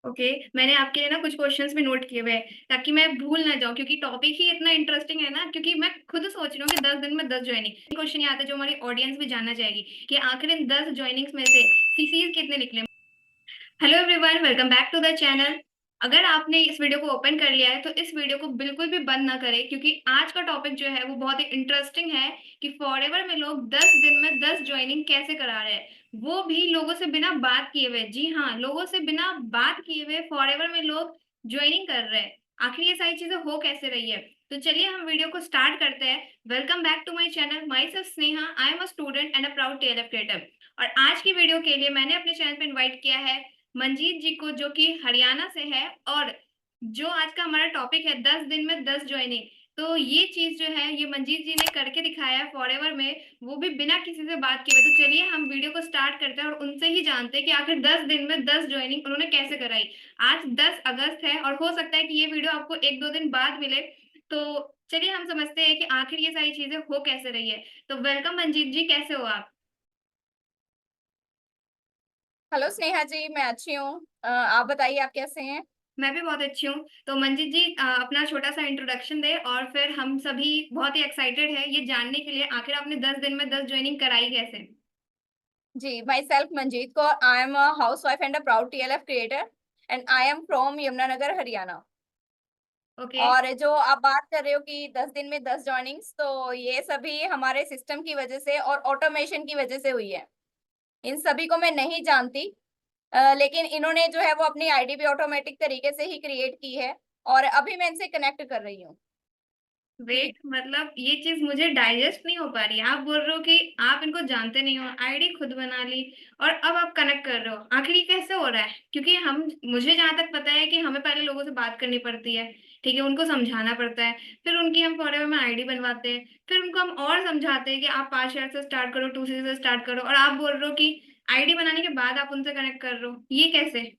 Okay. मैंने आपके लिए ना कुछ क्वेश्चंस भी नोट किए हुए हैं ताकि मैं भूल ना जाऊं, क्योंकि टॉपिक ही इतना इंटरेस्टिंग है ना। क्योंकि मैं खुद सोच रही हूँ कि 10 दिन में 10 ज्वाइनिंग क्वेश्चन ये आता है जो हमारी ऑडियंस भी जानना चाहेगी कि आखिर इन 10 ज्वाइनिंग्स में से सीसीज कितने निकले। Hello everyone, welcome back to the channel. अगर आपने इस वीडियो को ओपन कर लिया है तो इस वीडियो को बिल्कुल भी बंद ना करें, क्योंकि आज का टॉपिक जो है वो बहुत ही इंटरेस्टिंग है कि फॉरएवर में लोग 10 दिन में 10 ज्वाइनिंग कैसे करा रहे हैं, वो भी लोगों से बिना बात किए हुए। जी हाँ, लोगों से बिना बात किए हुए फॉरएवर में लोग ज्वाइनिंग कर रहे हैं। आखिर ये सारी चीजें हो कैसे रही है, तो चलिए हम वीडियो को स्टार्ट करते हैं। Welcome back to my channel, myself Sneha, I am a student and a proud TLF creator. और आज की वीडियो के लिए मैंने अपने चैनल पे इनवाइट किया है मंजीत जी को, जो कि हरियाणा से है। और जो आज का हमारा टॉपिक है 10 दिन में 10 ज्वाइनिंग, तो ये चीज जो है ये मंजीत जी ने करके दिखाया है फॉरएवर में, वो भी बिना किसी से बात किए हुए। तो चलिए हम वीडियो को स्टार्ट करते हैं और उनसे ही जानते हैं कि आखिर 10 दिन में 10 ज्वाइनिंग उन्होंने कैसे कराई। आज 10 अगस्त है और हो सकता है कि ये वीडियो आपको एक दो दिन बाद मिले। तो चलिए हम समझते हैं कि आखिर ये सारी चीजें हो कैसे रही है। तो वेलकम मंजीत जी, कैसे हो आप? हेलो स्नेहा जी, मैं अच्छी हूँ। आप बताइए, आप कैसे हैं? मैं भी बहुत अच्छी हूँ। तो मंजीत जी अपना छोटा सा इंट्रोडक्शन दे और फिर हम सभी बहुत ही एक्साइटेड है ये जानने के लिए आखिर आपने 10 दिन में 10 ज्वाइनिंग कराई कैसे। जी, myself Manjeet Kaur, I am a housewife and a proud TLF creator and I am from Yamunanagar, Haryana. Okay. और जो आप बात कर रहे हो कि 10 दिन में 10 जॉइनिंग्स, तो ये सभी हमारे सिस्टम की वजह से और ऑटोमेशन की वजह से हुई है। इन सभी को मैं नहीं जानती, लेकिन इन्होंने जो है वो अपनी आईडी भी ऑटोमेटिक तरीके से ही क्रिएट की है और अभी मैं इनसे कनेक्ट कर रही हूँ। वेट, मतलब ये चीज मुझे डाइजेस्ट नहीं हो पा रही है। आप बोल रहे हो कि आप इनको जानते नहीं हो, आईडी खुद बना ली और अब आप कनेक्ट कर रहे हो। आखिर ये कैसे हो रहा है? क्योंकि हम, मुझे जहां तक पता है कि हमें पहले लोगों से बात करनी पड़ती है, ठीक है, उनको समझाना पड़ता है, फिर उनकी हम फॉरएवर में आईडी बनवाते हैं, फिर उनको हम और समझाते हैं कि आप 5 शेयर से स्टार्ट करो, 2 सीसी से स्टार्ट करो, और आप बोल रहे हो कि आईडी बनाने के बाद आप उनसे कनेक्ट कर रहे हो। ये कैसे?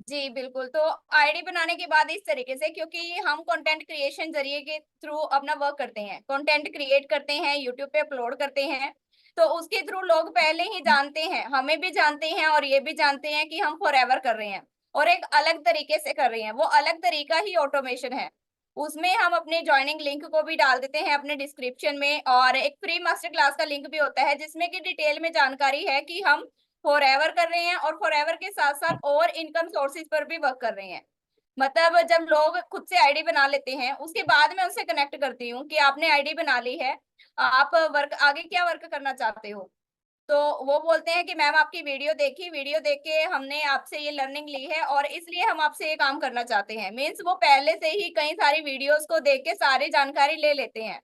जी बिल्कुल। तो आईडी बनाने के बाद इस तरीके से, क्योंकि हम कंटेंट क्रिएशन जरिए के थ्रू अपना वर्क करते हैं, कंटेंट क्रिएट करते हैं, यूट्यूब पे अपलोड करते हैं, तो उसके थ्रू लोग पहले ही जानते हैं, हमें भी जानते हैं और ये भी जानते हैं कि हम फॉरएवर कर रहे हैं और एक अलग तरीके से कर रहे हैं। वो अलग तरीका ही ऑटोमेशन है। उसमें हम अपने ज्वाइनिंग लिंक को भी डाल देते हैं अपने डिस्क्रिप्शन में, और एक फ्री मास्टर क्लास का लिंक भी होता है जिसमें कि डिटेल में जानकारी है कि हम फॉरएवर कर रहे हैं और फॉरएवर के साथ साथ और इनकम सोर्सेज पर भी वर्क कर रहे हैं। मतलब जब लोग खुद से आईडी बना लेते हैं, उसके बाद मैं उनसे कनेक्ट करती हूँ कि आपने आईडी बना ली है, आप वर्क आगे क्या वर्क करना चाहते हो। तो वो बोलते हैं कि मैम आपकी वीडियो देखी, वीडियो देख के हमने आपसे ये लर्निंग ली है और इसलिए हम आपसे ये काम करना चाहते हैं। मीन्स वो पहले से ही कई सारी वीडियोस को देख के सारी जानकारी ले लेते हैं।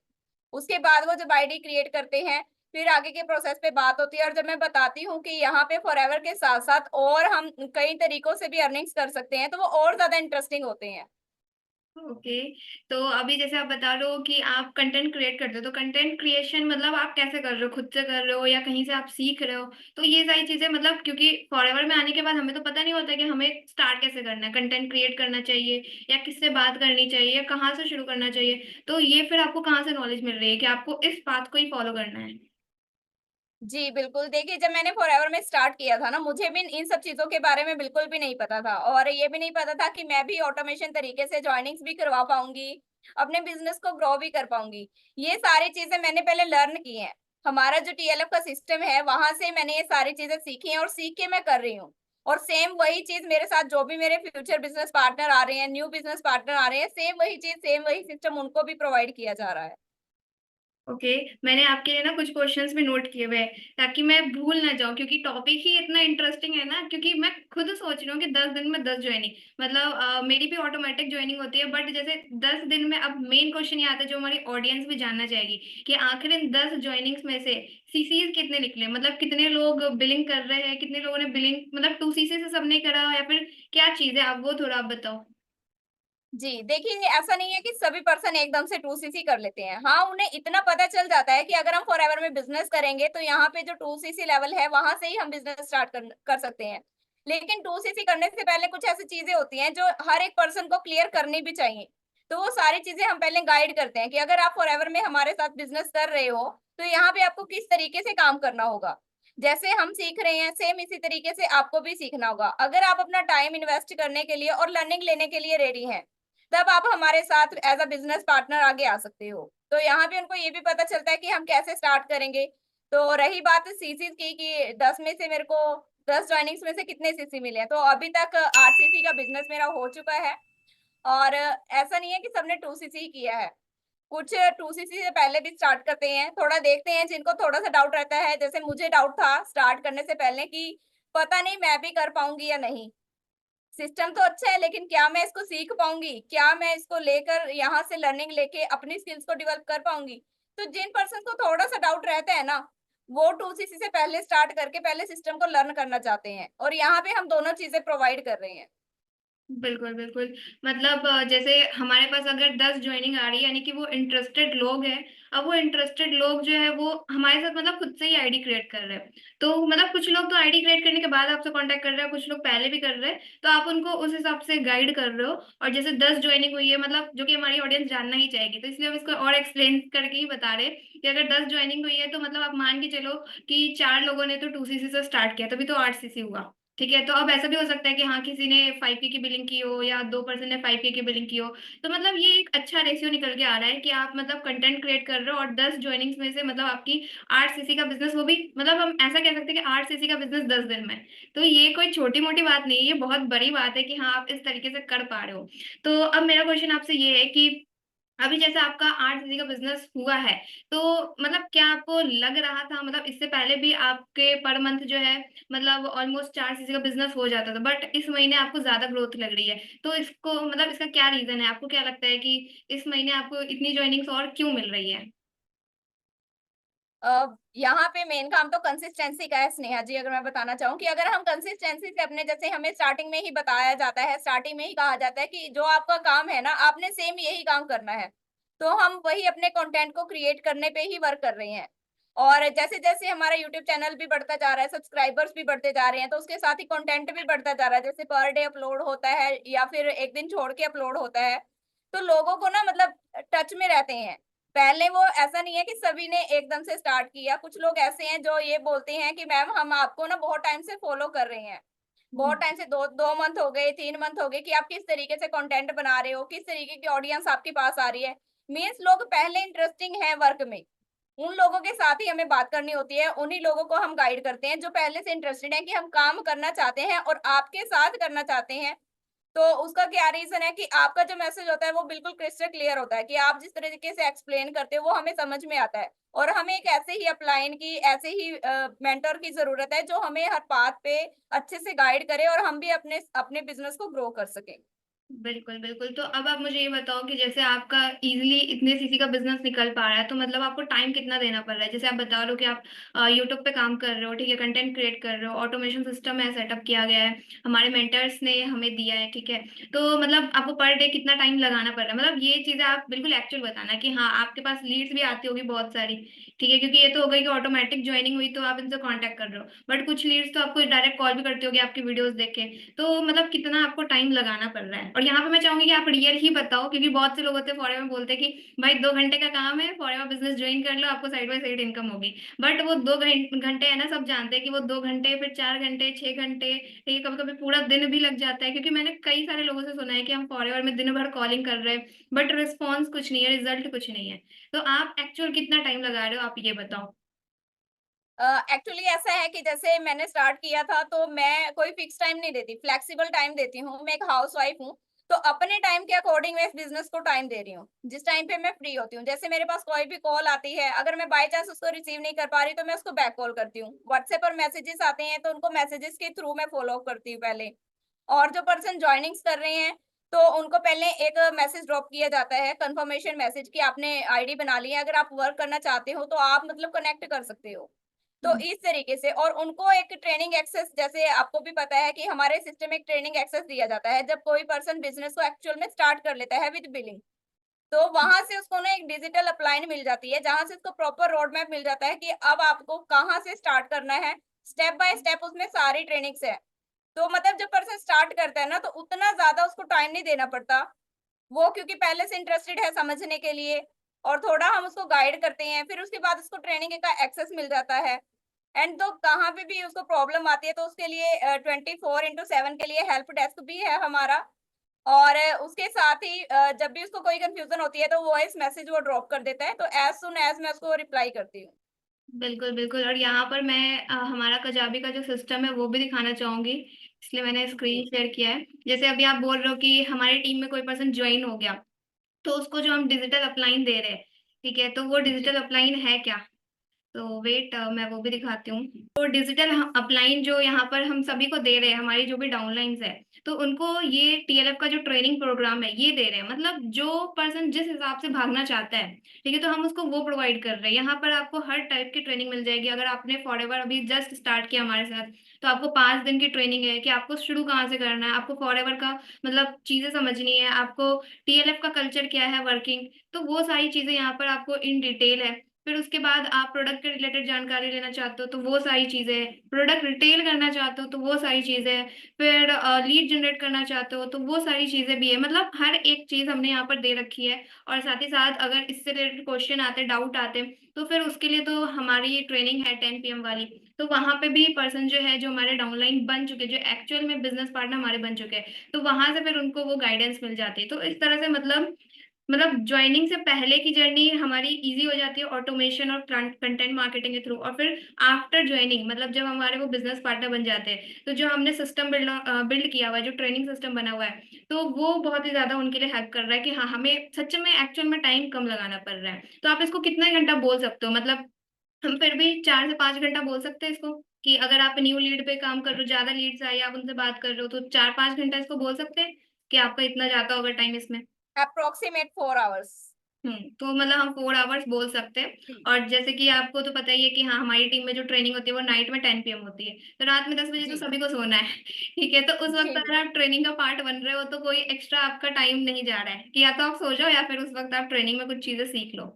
उसके बाद वो जब आईडी क्रिएट करते हैं, फिर आगे के प्रोसेस पे बात होती है और जब मैं बताती हूँ कि यहाँ पे फॉरएवर के साथ साथ और हम कई तरीकों से भी अर्निंग्स कर सकते हैं, तो वो और ज्यादा इंटरेस्टिंग होते हैं। ओके। तो अभी जैसे आप बता रहे हो कि आप कंटेंट क्रिएट करते हो, तो कंटेंट क्रिएशन मतलब आप कैसे कर रहे हो? खुद से कर रहे हो या कहीं से आप सीख रहे हो? तो ये सारी चीजें, मतलब क्योंकि फॉरएवर में आने के बाद हमें तो पता नहीं होता कि हमें स्टार्ट कैसे करना है, कंटेंट क्रिएट करना चाहिए या किससे बात करनी चाहिए या कहाँ से शुरू करना चाहिए। तो ये फिर आपको कहाँ से नॉलेज मिल रही है कि आपको इस बात को ही फॉलो करना है? जी बिल्कुल। देखिए, जब मैंने फॉरएवर में स्टार्ट किया था ना, मुझे भी इन सब चीजों के बारे में बिल्कुल भी नहीं पता था और ये भी नहीं पता था कि मैं भी ऑटोमेशन तरीके से ज्वाइनिंग्स भी करवा पाऊंगी, अपने बिजनेस को ग्रो भी कर पाऊंगी। ये सारी चीजें मैंने पहले लर्न की हैं। हमारा जो टीएलएफ का सिस्टम है, वहां से मैंने ये सारी चीजें सीखी हैं और सीख के मैं कर रही हूँ। और सेम वही चीज मेरे साथ जो भी मेरे फ्यूचर बिजनेस पार्टनर आ रहे हैं, न्यू बिजनेस पार्टनर आ रहे हैं, सेम वही चीज, सेम वही सिस्टम उनको भी प्रोवाइड किया जा रहा है। ओके। मैंने आपके लिए ना कुछ क्वेश्चंस भी नोट किए हुए हैं ताकि मैं भूल ना जाऊं, क्योंकि टॉपिक ही इतना इंटरेस्टिंग है ना। क्योंकि मैं खुद सोच रही हूँ कि 10 दिन में 10 ज्वाइनिंग, मतलब मेरी भी ऑटोमेटिक ज्वाइनिंग होती है, बट जैसे 10 दिन में, अब मेन क्वेश्चन ये आता है जो हमारी ऑडियंस भी जानना चाहेगी कि आखिर इन 10 ज्वाइनिंग्स में से सीसीज कितने निकले, मतलब कितने लोग बिलिंग कर रहे हैं, कितने लोगों ने बिलिंग, मतलब 2 सीसी से सबने करा या फिर क्या चीज है, आप वो थोड़ा आप बताओ। जी देखिए, ऐसा नहीं है कि सभी पर्सन एकदम से 2 सीसी कर लेते हैं। हाँ, उन्हें इतना पता चल जाता है कि अगर हम फॉरएवर में बिजनेस करेंगे तो यहाँ पे जो 2 सीसी लेवल है वहां से ही हम बिजनेस स्टार्ट कर सकते हैं। लेकिन 2 सीसी करने से पहले कुछ ऐसी चीजें होती हैं जो हर एक पर्सन को क्लियर करनी भी चाहिए। तो वो सारी चीजें हम पहले गाइड करते हैं कि अगर आप फॉरएवर में हमारे साथ बिजनेस कर रहे हो, तो यहाँ पे आपको किस तरीके से काम करना होगा। जैसे हम सीख रहे हैं सेम इसी तरीके से आपको भी सीखना होगा। अगर आप अपना टाइम इन्वेस्ट करने के लिए और लर्निंग लेने के लिए रेडी हैं, तब आप हमारे साथ एज अ बिजनेस पार्टनर आगे आ सकते हो। तो यहाँ पे उनको ये भी पता चलता है कि हम कैसे स्टार्ट करेंगे। तो रही बात सीसी की कि 10 में से मेरे को 10 ज्वाइनिंग्स में से कितने सीसी मिले हैं, तो अभी तक 8 सीसी का बिजनेस मेरा हो चुका है। और ऐसा नहीं है कि सबने 2 सीसी ही किया है, कुछ 2 सीसी से पहले भी स्टार्ट करते हैं। थोड़ा देखते हैं जिनको थोड़ा सा डाउट रहता है, जैसे मुझे डाउट था स्टार्ट करने से पहले कि पता नहीं मैं भी कर पाऊंगी या नहीं। सिस्टम तो अच्छा है लेकिन क्या मैं इसको सीख पाऊंगी, क्या मैं इसको लेकर यहाँ से लर्निंग लेके अपनी स्किल्स को डेवलप कर पाऊंगी। तो जिन पर्सन को थोड़ा सा डाउट रहता है ना, वो 2 सीसी से पहले स्टार्ट करके पहले सिस्टम को लर्न करना चाहते हैं, और यहाँ पे हम दोनों चीजें प्रोवाइड कर रहे हैं। बिल्कुल, बिल्कुल। मतलब जैसे हमारे पास अगर 10 जॉइनिंग आ रही है यानी कि वो इंटरेस्टेड लोग हैं। अब वो इंटरेस्टेड लोग जो है वो हमारे साथ मतलब खुद से ही आईडी क्रिएट कर रहे हैं। तो मतलब कुछ लोग तो आईडी क्रिएट करने के बाद आपसे कांटेक्ट कर रहे हैं, कुछ लोग पहले भी कर रहे हैं। तो आप उनको उस हिसाब से गाइड कर रहे हो। और जैसे 10 जॉइनिंग हुई है मतलब जो कि हमारी ऑडियंस जानना ही चाहेगी। तो इसलिए हम इसको और एक्सप्लेन करके ही बता रहे हैं कि अगर 10 जॉइनिंग हुई है तो मतलब आप मान के चलो कि 4 लोगों ने तो 2 सीसी से स्टार्ट किया, तभी तो 8 सीसी हुआ। ठीक है, तो अब ऐसा भी हो सकता है कि हाँ किसी ने 5K की बिलिंग की हो या 2% ने 5K की बिलिंग की हो। तो मतलब ये एक अच्छा रेशियो निकल के आ रहा है कि आप मतलब कंटेंट क्रिएट कर रहे हो और 10 ज्वाइनिंग्स में से मतलब आपकी 8 सीसी का बिजनेस, वो भी मतलब हम ऐसा कह सकते हैं कि 8 सीसी का बिजनेस 10 दिन में। तो ये कोई छोटी मोटी बात नहीं है, ये बहुत बड़ी बात है कि हाँ आप इस तरीके से कर पा रहे हो। तो अब मेरा क्वेश्चन आपसे ये है कि अभी जैसे आपका 8 सीसी का बिजनेस हुआ है, तो मतलब क्या आपको लग रहा था मतलब इससे पहले भी आपके पर मंथ जो है मतलब ऑलमोस्ट 4 सीसी का बिजनेस हो जाता था, बट इस महीने आपको ज्यादा ग्रोथ लग रही है। तो इसको मतलब इसका क्या रीजन है? आपको क्या लगता है कि इस महीने आपको इतनी ज्वाइनिंग्स और क्यों मिल रही है? यहाँ पे मेन काम तो कंसिस्टेंसी का है स्नेहा जी। अगर मैं बताना चाहूँ कि अगर हम कंसिस्टेंसी से अपने, जैसे हमें स्टार्टिंग में ही बताया जाता है, स्टार्टिंग में ही कहा जाता है कि जो आपका काम है ना, आपने सेम यही काम करना है। तो हम वही अपने कंटेंट को क्रिएट करने पे ही वर्क कर रहे हैं। और जैसे जैसे हमारा यूट्यूब चैनल भी बढ़ता जा रहा है, सब्सक्राइबर्स भी बढ़ते जा रहे हैं, तो उसके साथ ही कंटेंट भी बढ़ता जा रहा है। जैसे पर डे अपलोड होता है या फिर एक दिन छोड़ के अपलोड होता है, तो लोगों को ना मतलब टच में रहते हैं। पहले वो ऐसा नहीं है कि सभी ने एकदम से स्टार्ट किया, कुछ लोग ऐसे हैं जो ये बोलते हैं कि मैम हम आपको ना बहुत टाइम से फॉलो कर रहे हैं, बहुत टाइम से, 2 मंथ हो गए, 3 मंथ हो गए, कि आप किस तरीके से कंटेंट बना रहे हो, किस तरीके की ऑडियंस आपके पास आ रही है। मीन्स लोग पहले इंटरेस्टिंग है वर्क में, उन लोगों के साथ ही हमें बात करनी होती है, उन्हीं लोगों को हम गाइड करते हैं जो पहले से इंटरेस्टेड है कि हम काम करना चाहते हैं और आपके साथ करना चाहते हैं। तो उसका क्या रीजन है कि आपका जो मैसेज होता है वो बिल्कुल क्रिस्टल क्लियर होता है, कि आप जिस तरीके से एक्सप्लेन करते हो वो हमें समझ में आता है। और हमें एक ऐसे ही अपलाइन की, ऐसे ही मेंटर की जरूरत है जो हमें हर बात पे अच्छे से गाइड करे और हम भी अपने अपने बिजनेस को ग्रो कर सके। बिल्कुल, बिल्कुल। तो अब आप मुझे ये बताओ कि जैसे आपका ईज़िली इतने सीसी का बिज़नेस निकल पा रहा है, तो मतलब आपको टाइम कितना देना पड़ रहा है? जैसे आप बता रहे हो कि आप यूट्यूब पे काम कर रहे हो, ठीक है, कंटेंट क्रिएट कर रहे हो, ऑटोमेशन सिस्टम है, सेटअप किया गया है, हमारे मेंटर्स ने हमें दिया है, ठीक है। तो मतलब आपको पर डे कितना टाइम लगाना पड़ रहा है? मतलब ये चीज़ें आप बिल्कुल एक्चुअल बताना कि हाँ, आपके पास लीड्स भी आती होगी बहुत सारी, ठीक है? क्योंकि ये तो हो गई कि ऑटोमैटिक जॉइनिंग हुई, तो आप इनसे कॉन्टैक्ट कर रहे हो। बट कुछ लीड्स तो आपको डायरेक्ट कॉल भी करती होगी आपकी वीडियोज़ देख के। तो मतलब कितना आपको टाइम लगाना पड़ रहा है? और यहाँ पे मैं चाहूंगी कि आप रियल ही बताओ, क्योंकि बहुत से लोग होते हैं फॉरेवर में बोलते हैं कि भाई 2 घंटे का काम है, फॉरेवर बिजनेस ज्वाइन कर लो, आपको साइड बाय साइड इनकम होगी। बट वो 2 घंटे है ना, सब जानते हैं कि वो 2 घंटे, फिर 4 घंटे, 6 घंटे, ठीक है, कभी कभी पूरा दिन भी लग जाता है। क्योंकि मैंने कई सारे लोगों से सुना है कि हम फॉरेवर में दिन भर कॉलिंग कर रहे हैं, बट रिस्पॉन्स कुछ नहीं है, रिजल्ट कुछ नहीं है। तो आप एक्चुअल कितना टाइम लगा रहे हो, आप ये बताओ। एक्चुअली ऐसा है कि जैसे मैंने स्टार्ट किया था तो मैं कोई फिक्स टाइम नहीं देती, फ्लेक्सिबल टाइम देती हूँ। मैं एक हाउसवाइफ हूँ, तो अपने टाइम के अकॉर्डिंग मैं इस बिजनेस को टाइम दे रही हूँ, जिस टाइम पे मैं फ्री होती हूँ। जैसे मेरे पास कोई भी कॉल आती है, अगर मैं बाय चांस उसको रिसीव नहीं कर पा रही तो मैं उसको बैक कॉल करती हूँ। व्हाट्सएप पर मैसेजेस आते हैं तो उनको मैसेजेस के थ्रू मैं फॉलो अप करती हूँ पहले। और जो पर्सन ज्वाइनिंग्स कर रहे हैं, तो उनको पहले एक मैसेज ड्रॉप किया जाता है, कंफर्मेशन मैसेज, कि आपने आईडी बना ली है, अगर आप वर्क करना चाहते हो तो आप मतलब कनेक्ट कर सकते हो। तो इस तरीके से, और उनको एक ट्रेनिंग एक्सेस, जैसे आपको भी पता है कि हमारे सिस्टम में एक ट्रेनिंग एक्सेस दिया जाता है जब कोई पर्सन बिजनेस को एक्चुअल में स्टार्ट कर लेता है विद बिलिंग। तो वहां से उसको ना एक डिजिटल अपलाइन मिल जाती है, जहां से उसको प्रॉपर रोड मैप मिल जाता है कि अब आपको कहाँ से स्टार्ट करना है। स्टेप बाय स्टेप उसमें सारी ट्रेनिंग्स है। तो मतलब जब पर्सन स्टार्ट करता है ना, तो उतना ज्यादा उसको टाइम नहीं देना पड़ता। वो क्योंकि पहले से इंटरेस्टेड है समझने के लिए, और थोड़ा हम उसको गाइड करते हैं, फिर उसके बाद उसको ट्रेनिंग का एक्सेस मिल जाता है। एंड तो कहाँ पे भी उसको प्रॉब्लम आती है तो उसके लिए 24/7 के लिए हेल्प डेस्क भी है हमारा। और उसके साथ ही जब भी उसको कोई कंफ्यूजन होती है तो वॉइस मैसेज वो ड्रॉप कर देता है, तो एज सुन एज मैं उसको रिप्लाई करती हूँ। बिल्कुल बिल्कुल। और यहाँ पर मैं हमारा कजाबी का जो सिस्टम है वो भी दिखाना चाहूंगी, इसलिए मैंने स्क्रीन जी शेयर किया है। जैसे अभी आप बोल रहे हो कि हमारी टीम में कोई पर्सन ज्वाइन हो गया, तो उसको जो हम डिजिटल अपलाइन दे रहे हैं, ठीक है, तो वो जी डिजिटल अपलाइन है क्या? तो वेट, मैं वो भी दिखाती हूँ। तो डिजिटल अपलाइन जो यहाँ पर हम सभी को दे रहे हैं, हमारी जो भी डाउनलाइंस है, तो उनको ये टीएलएफ का जो ट्रेनिंग प्रोग्राम है ये दे रहे हैं। मतलब जो पर्सन जिस हिसाब से भागना चाहता है, ठीक है, तो हम उसको वो प्रोवाइड कर रहे हैं। यहाँ पर आपको हर टाइप की ट्रेनिंग मिल जाएगी। अगर आपने फॉरएवर अभी जस्ट स्टार्ट किया हमारे साथ, तो आपको 5 दिन की ट्रेनिंग है कि आपको शुरू कहाँ से करना है, आपको फॉरएवर का मतलब चीजें समझनी है, आपको टीएलएफ का कल्चर क्या है वर्किंग, तो वो सारी चीजें यहाँ पर आपको इन डिटेल है। फिर उसके बाद आप प्रोडक्ट के रिलेटेड जानकारी लेना चाहते हो तो वो सारी चीजें, प्रोडक्ट रिटेल करना चाहते हो तो वो सारी चीजें, फिर लीड जनरेट करना चाहते हो तो वो सारी चीजें भी है। मतलब हर एक चीज हमने यहाँ पर दे रखी है। और साथ ही साथ अगर इससे रिलेटेड क्वेश्चन आते, डाउट आते, तो फिर उसके लिए तो हमारी ट्रेनिंग है 10 PM वाली। तो वहां पे भी पर्सन जो है, जो हमारे डाउनलाइन बन चुके, जो एक्चुअल में बिजनेस पार्टनर हमारे बन चुके हैं, तो वहां से फिर उनको वो गाइडेंस मिल जाती है। तो इस तरह से मतलब ज्वाइनिंग से पहले की जर्नी हमारी इजी हो जाती है ऑटोमेशन और कंटेंट मार्केटिंग के थ्रू। और फिर आफ्टर ज्वाइनिंग, मतलब जब हमारे वो बिजनेस पार्टनर बन जाते हैं, तो जो हमने सिस्टम बिल्ड किया हुआ है, जो ट्रेनिंग सिस्टम बना हुआ है, तो वो बहुत ही ज्यादा उनके लिए हेल्प कर रहा है कि हाँ, हमें सच में एक्चुअल में टाइम कम लगाना पड़ रहा है। तो आप इसको कितना घंटा बोल सकते हो, मतलब हम फिर भी 4 से 5 घंटा बोल सकते हैं इसको, कि अगर आप न्यू लीड पे काम कर रहे हो, ज्यादा लीड्स आई, आप उनसे बात कर रहे हो, तो 4-5 घंटा इसको बोल सकते हैं कि आपका इतना जाता होगा टाइम इसमें। Approximate 4 hours. तो मतलब हम 4 आवर्स बोल सकते हैं। जी और जैसे कि आपको तो पता ही है कि हाँ, हमारी टीम में जो ट्रेनिंग होती है वो नाइट में 10 PM होती है, तो रात में 10 बजे तो जी सभी को सोना है। ठीक है, तो उस वक्त जी अगर आप ट्रेनिंग का पार्ट बन रहे हो तो कोई एक्स्ट्रा आपका टाइम नहीं जा रहा है कि या तो आप सो जाओ या फिर उस वक्त आप ट्रेनिंग में कुछ चीजें सीख लो।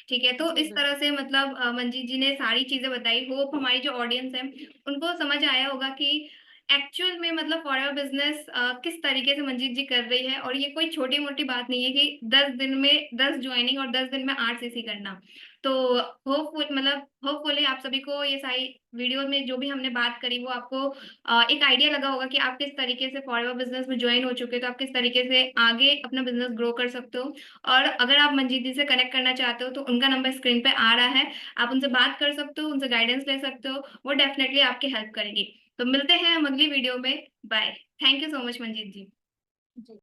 ठीक है, तो जी इस तरह बिल्कुल। से मतलब मंजीत जी ने सारी चीजें बताई। होप हमारी जो ऑडियंस है उनको समझ आया होगा कि एक्चुअल में मतलब फॉरएवर बिजनेस किस तरीके से मंजीत जी कर रही है। और ये कोई छोटी मोटी बात नहीं है कि 10 दिन में 10 ज्वाइनिंग और 10 दिन में 8 CC करना। तो होपफुली आप सभी को ये सारी वीडियो में जो भी हमने बात करी वो आपको एक आइडिया लगा होगा कि आप किस तरीके से फॉरएवर बिजनेस में ज्वाइन हो चुके हो, तो आप किस तरीके से आगे अपना बिजनेस ग्रो कर सकते हो। और अगर आप मंजीत जी से कनेक्ट करना चाहते हो तो उनका नंबर स्क्रीन पे आ रहा है, आप उनसे बात कर सकते हो, उनसे गाइडेंस ले सकते हो, वो डेफिनेटली आपकी हेल्प करेगी। तो मिलते हैं हम अगली वीडियो में। Bye. Thank you so much Manjeet ji. Ji.